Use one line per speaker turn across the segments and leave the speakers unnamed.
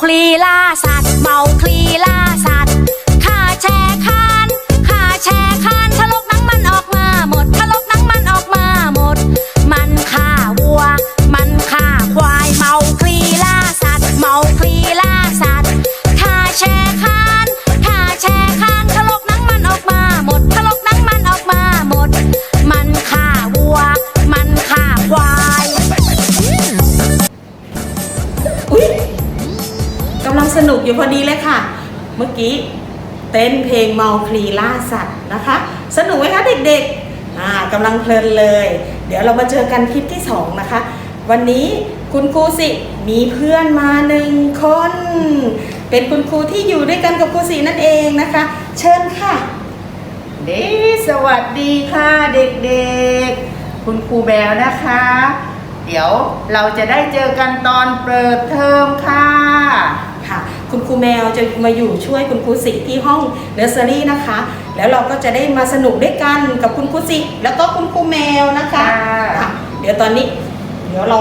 คลีล่าสัตว์เมาคลีล่าสัตว์ข้าแช่คานข้าแช่คานทะลกหนังมันออกมาหมดทะลกหนังมันออกมาหมดมันฆ่าวัวมันฆ่าควายเมาคลีล่าสัตว์เมาคลีล่าสัตว์ข้าแช่คานข้าแช่คานทะลกหนังมันออกมาหมดทะลกหนังมันออกมาหมดมันฆ่าวัวมันฆ่าควาย
กำลังสนุกอยู่พอดีเลยค่ะเมื่อกี้เต้นเพลงเมาคลีล่าสัตว์นะคะสนุกไหมคะเด็กๆกำลังเพลินเลยเดี๋ยวเรามาเจอกันคลิปที่2นะคะวันนี้คุณครูสิมีเพื่อนมา1คนเป็นคุณครูที่อยู่ด้วยกันกับครูสินั่นเองนะคะเชิญค่ะ
สวัสดีค่ะเด็กๆคุณครูแบลนะคะเดี๋ยวเราจะได้เจอกันตอนเปิดเทอมค่ะ
คุณครูแมวจะมาอยู่ช่วยคุณครูสิที่ห้องเนอร์เซอรี่นะคะแล้วเราก็จะได้มาสนุกด้วยกันกับคุณครูสิแล้วก็คุณครูแมวนะคะเดี๋ยวตอนนี้เดี๋ยวเรา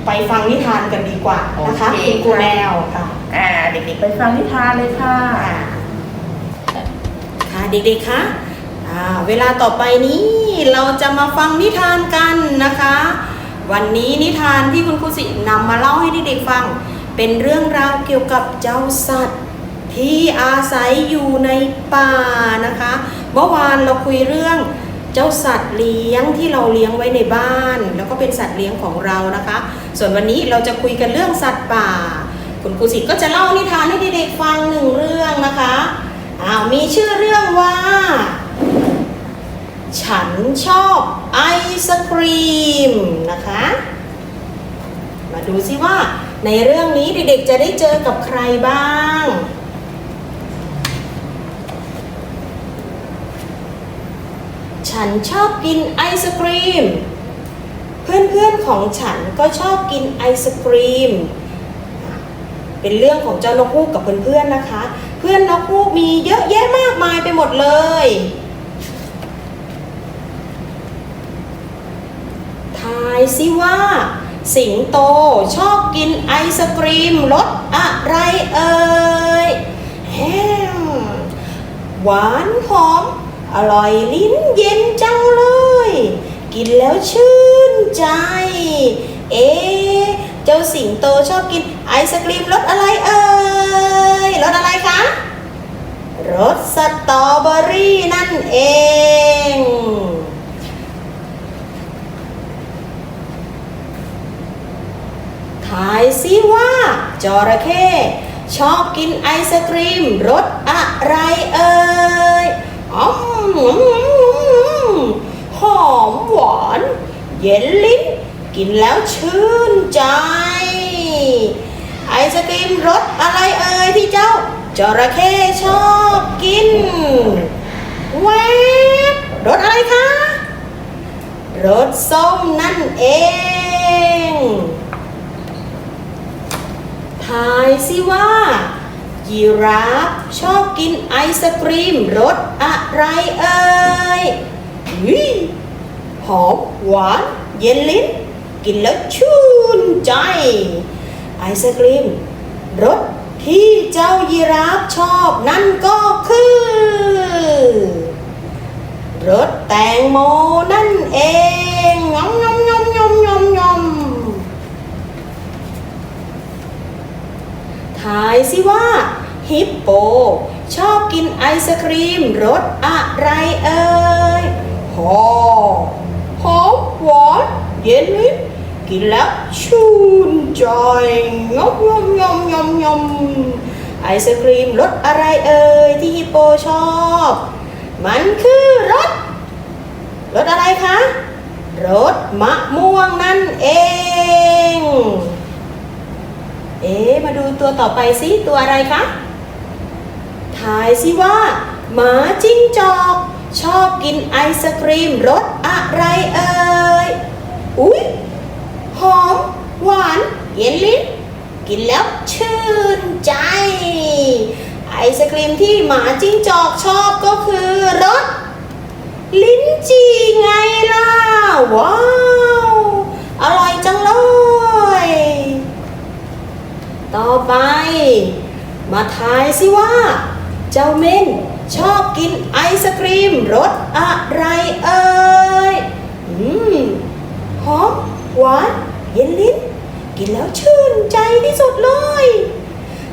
ไปฟังนิทานกันดีกว่านะคะคุณครูแมวค่ะ
เด็กๆไปฟังนิทานเลยค่ะ
เด็กๆคะเวลาต่อไปนี้เราจะมาฟังนิทานกันนะคะวันนี้นิทานที่คุณครูสินำมาเล่าให้เด็กๆฟังเป็นเรื่องราวเกี่ยวกับเจ้าสัตว์ที่อาศัยอยู่ในป่านะคะเมื่อวานเราคุยเรื่องเจ้าสัตว์เลี้ยงที่เราเลี้ยงไว้ในบ้านแล้วก็เป็นสัตว์เลี้ยงของเรานะคะส่วนวันนี้เราจะคุยกันเรื่องสัตว์ป่าคุณครูสิก็จะเล่านิทานให้เด็กๆฟัง1เรื่องนะคะมีชื่อเรื่องว่าฉันชอบไอศกรีมนะคะมาดูซิว่าในเรื่องนี้เด็กๆจะได้เจอกับใครบ้างฉันชอบกินไอศกรีมเพื่อนๆของฉันก็ชอบกินไอศกรีมเป็นเรื่องของเจ้านกฮูกกับเพื่อนๆนะคะเพื่อนนกฮูกมีเยอะแยะมากมายไปหมดเลยทายสิว่าสิงโตชอบกินไอศกรีมรสอะไรเอ่ยหวานหอมอร่อยลิ้นเย็นจังเลยกินแล้วชื่นใจเจ้าสิงโตชอบกินไอศกรีมรสอะไรเอ่ยรสอะไรคะรสสตรอเบอรี่นั่นเองทายสิว่าจระเข้ชอบกินไอศกรีมรสอะไรเอ่ยหอมหวานเย็นลิ้นกินแล้วชื่นใจไอศกรีมรสอะไรเอ่ยที่เจ้าจระเข้ชอบกินแวบรสอะไรคะรสส้มนั่นเองทายสิว่ายีราฟชอบกินไอศกรีมรสอะไรเอ่ยหอมหวานเย็นลิ้นกินแล้วชื่นใจไอศกรีมรสที่เจ้ายีราฟชอบนั่นก็คือรสแตงโมนั่นเองงอมทายสิว่าฮิปโปชอบกินไอศกรีมรสอะไรเอ่ยหอมหวานเย็นลิ้นกินแล้วชื่นใจงอมไอศกรีมรสอะไรเอ่ยที่ฮิปโปชอบมันคือรสอะไรคะรสมะม่วงนั่นเองมาดูตัวต่อไปสิตัวอะไรคะทายสิว่าหมาจิ้งจอกชอบกินไอศกรีมรสอะไรเอ่ยหอมหวานเย็นลิ้นกินแล้วชื่นใจไอศกรีมที่หมาจิ้งจอกชอบก็คือรสลิ้นจี่ไงล่ะว้าวอร่อยจังเลยต ต่อไป มาทายสิว่า เจ้าเม่นชอบกินไอศกรีมรสอะไรเอ่ยหอมหวานเย็นลิ้นกินแล้วชื่นใจที่สุดเลย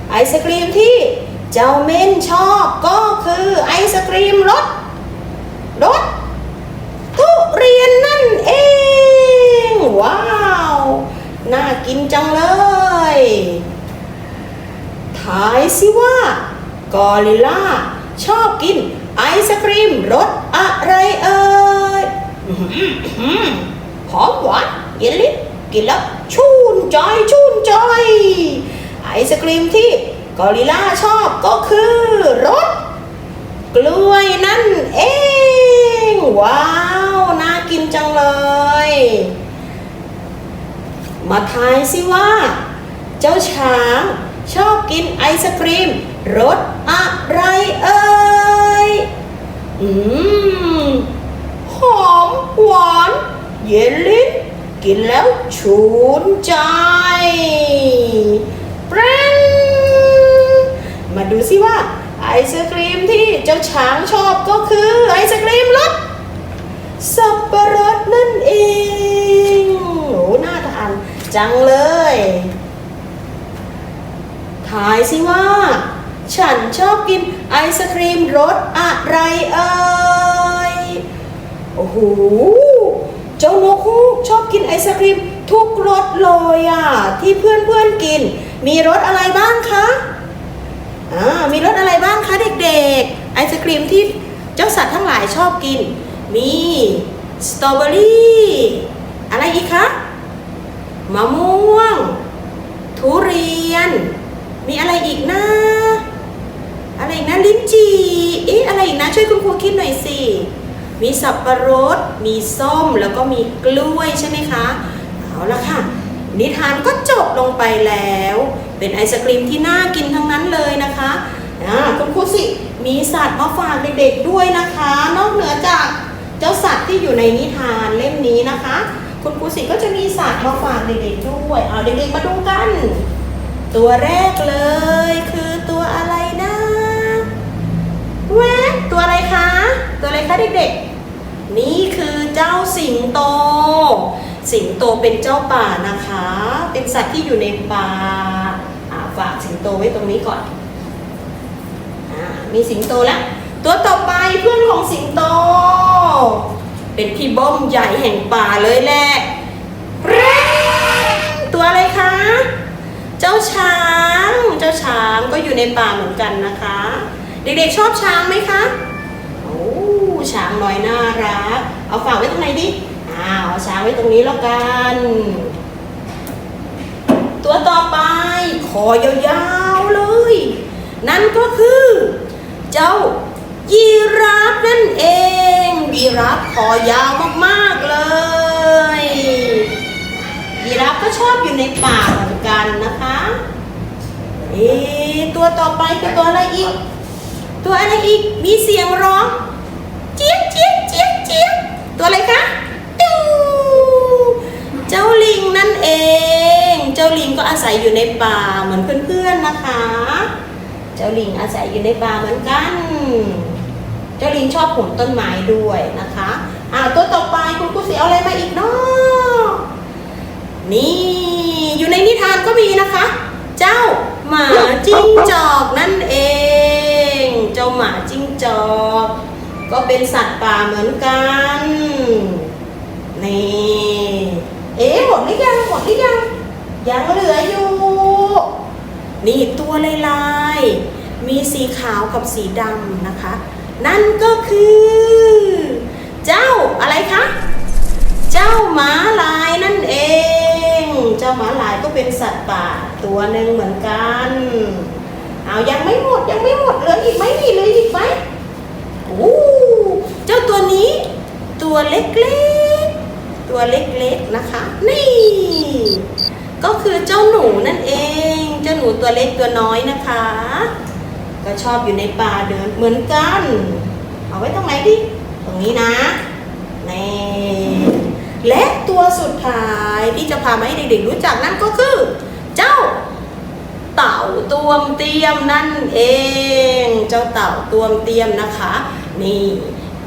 ไอศกรีมที่เจ้าเม่นชอบก็คือไอศกรีมรสทุเรียนนั่นเองว้าวน่ากินจังเลยทายสิว่ากอริลลาชอบกินไอศกรีมรสอะไรเอ่ยหอมหวานเย็นลิ้นกินแล้วชื่นใจไอศกรีมที่กอริลลาชอบก็คือรสกล้วยนั่นเองว้าวน่ากินจังเลยมาทายสิว่าเจ้าช้างชอบกินไอศกรีมรสอะไรเอ่ยหอมหวานเย็นลิ้นกินแล้วชื่นใจเปรี้ยงมาดูสิว่าไอศกรีมที่เจ้าช้างชอบก็คือไอศกรีมรสสับปะรดนั่นเองโหน่าทานจังเลยทายสิว่าฉันชอบกินไอศกรีมรสอะไรเอ่ยโอ้โหเจ้านกฮูกชอบกินไอศกรีมทุกรสเลยที่เพื่อนกินมีรสอะไรบ้างคะมีรสอะไรบ้างคะเด็กๆไอศกรีมที่เจ้าสัตว์ทั้งหลายชอบกินมีสตรอเบอรี่อะไรอีกคะมะม่วงทุเรียนมีอะไรอีกนะลิ้นจี่อะไรอีกนะช่วยคุณครูคิดหน่อยสิมีสับปะรดมีส้มแล้วก็มีกล้วยใช่ไหมคะเอาละค่ะนิทานก็จบลงไปแล้วเป็นไอศกรีมที่น่ากินทั้งนั้นเลยนะคะคุณครูสิมีสัตว์มาฝากเด็กๆด้วยนะคะนอกเหนือจากเจ้าสัตว์ที่อยู่ในนิทานเล่มนี้นะคะคุณครูสิก็จะมีสัตว์มาฝากเด็กๆด้วยเอาเด็กๆมาดูกันตัวแรกเลยคือตัวอะไรนะแว๊บตัวอะไรคะเด็กๆนี่คือเจ้าสิงโตเป็นเจ้าป่านะคะเป็นสัตว์ที่อยู่ในป่าฝากสิงโตไว้ตรงนี้ก่อนมีสิงโตแล้วตัวต่อไปเพื่อนของสิงโตเป็นพี่บ้มใหญ่แห่งป่าเลยแหละตัวอะไรคะเจ้าช้างก็อยู่ในป่าเหมือนกันนะคะเด็กๆชอบช้างไหมคะโอ้ช้างน้อยน่ารักเอาฝากไว้ตรงไหนดิเอาช้างไว้ตรงนี้แล้วกันตัวต่อไปคอยาวๆเลยนั่นก็คือเจ้ายีราฟนั่นเองยีราฟคอยาวมากๆเลยยีราฟก็ชอบอยู่ในป่าเหมือนกันนะคะตัวต่อไปคือตัวอะไรอีกมีเสียงร้องเจี๊ยบตัวอะไรคะเจ้าลิงนั่นเองเจ้าลิงก็อาศัยอยู่ในป่าเหมือนเพื่อนๆนะคะเจ้าลิงอาศัยอยู่ในป่าเหมือนกันเจ้าลิงชอบปีนต้นไม้ด้วยนะคะตัวต่อไปคุณครูสิเอาอะไรมาอีกเนาะนี่อยู่ในนิทานก็มีนะคะเจ้าหมาจิ้งจอกนั่นเองเจ้าหมาจิ้งจอกก็เป็นสัตว์ป่าเหมือนกันนี่หมดหรือยังยังเหลืออยู่นี่ตัวลายมีสีขาวกับสีดำนะคะนั่นก็คือเจ้าอะไรคะเจ้าหมาลายนั่นเองเจ้าหมาลายก็เป็นสัตว์ป่าตัวหนึ่งเหมือนกันยังไม่หมดเหลืออีกไหมเจ้าตัวนี้ตัวเล็กๆนะคะนี่ก็คือเจ้าหนูนั่นเองเจ้าหนูตัวเล็กตัวน้อยนะคะก็ชอบอยู่ในป่าเดินเหมือนกันเอาไว้ตรงไหนดิตรงนี้นะนี่และตัวสุดท้ายที่จะพามาให้เด็กๆรู้จักนั่นก็คือเจ้า เต่าตวมเตียมนั่นเอง เจ้าเต่าตวมเตียมนะคะ นี่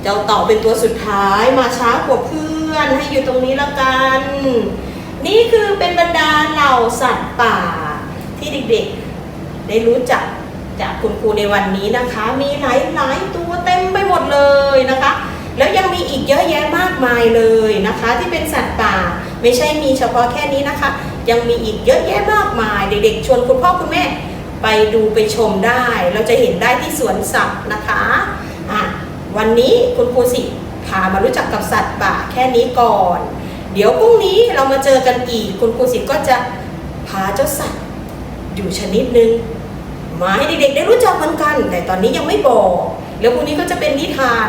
เจ้าเต่าเป็นตัวสุดท้ายมาช้ากว่าเพื่อนให้อยู่ตรงนี้ละกัน นี่คือเป็นบรรดาเหล่าสัตว์ป่าที่เด็กๆได้รู้จักจากคุณครูในวันนี้นะคะ มีหลายตัวเต็มไปหมดเลยนะคะ แล้วยังมีอีกเยอะแยะมากมายเลยนะคะ ที่เป็นสัตว์ป่าไม่ใช่มีเฉพาะแค่นี้นะคะ ยังมีอีกเยอะแยะมากมายเด็กๆชวนคุณพ่อคุณแม่ไปดูไปชมได้เราจะเห็นได้ที่สวนสัตว์นะคะวันนี้คุณครูสิพามารู้จักกับสัตว์ป่าแค่นี้ก่อนเดี๋ยวพรุ่งนี้เรามาเจอกันอีกคุณครูสิก็จะพาเจ้าสัตว์อยู่ชนิดหนึ่งมาให้เด็กๆได้รู้จักเหมือนกันแต่ตอนนี้ยังไม่บอกแล้วพรุ่งนี้ก็จะเป็นนิทาน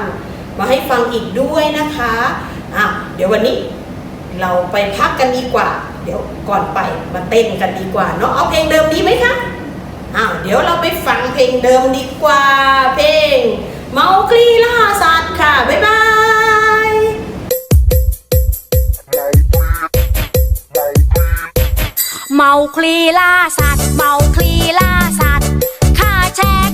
มาให้ฟังอีกด้วยนะคะเดี๋ยววันนี้เราไปพักกันดีกว่าเดี๋ยวก่อนไปมาเต้นกันดีกว่าเนาะเอาเพลงเดิมดีไหมคะเดี๋ยวเราไปฟังเพลงเดิมดีกว่าเพลงเมาคลีล่าสัตว์ค่ะบ๊ายบาย
เมาคลีล่าสัตว์เมาคลีล่าสัตว์ข้าแชร์